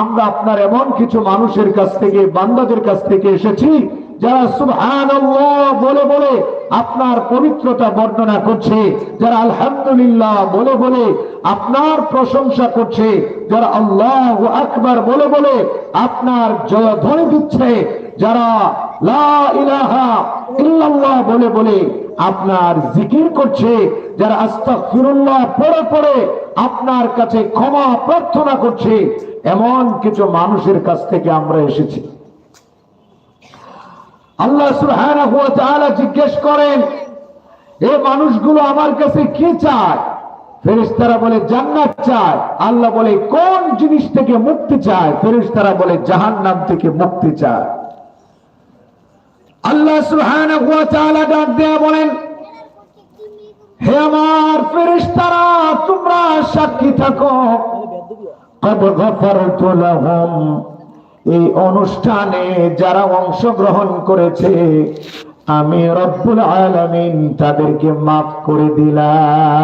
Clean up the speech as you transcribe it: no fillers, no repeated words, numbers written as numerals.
আমরা আপনার এমন কিছু মানুষের কাছ থেকে, বান্দাদের কাছ থেকে এসেছি যারা সুবহানাল্লাহ বলে বলে আপনার পবিত্রতা বর্ণনা করছে, যারা আলহামদুলিল্লাহ বলে বলে আপনার প্রশংসা করছে, যারা আল্লাহু আকবার বলে বলে আপনার জয়ধ্বনি দিচ্ছে, যারা লা ইলাহা ইল্লাল্লাহ বলে বলে আপনার জিকির করছে, যারা আস্তাগফিরুল্লাহ পড়ে পড়ে আপনার কাছে ক্ষমা প্রার্থনা করছে, এমন কিছু মানুষের কাছ থেকে আমরা এসেছি। আল্লাহ সুবহানাহু ওয়া তাআলা জিজ্ঞেস করেন, এই মানুষগুলো আমার কাছে কি চায়? ফেরেশতারা বলে জান্নাত চায়। আল্লাহ বলে কোন জিনিস থেকে মুক্তি চায়? ফেরেশতারা বলে জাহান্নাম থেকে মুক্তি চায়। আল্লাহ সুবহানাহু ওয়া তাআলা ডাক দিয়ে বলেন, হে আমার ফেরেশতারা, তোমরা সাক্ষী থাকো, কদ গফারতু লাহুম, এই অনুষ্ঠানে যারা অংশগ্রহণ করেছে আমি রব্বুল আলামিন তাদেরকে মাফ করে দিলাম।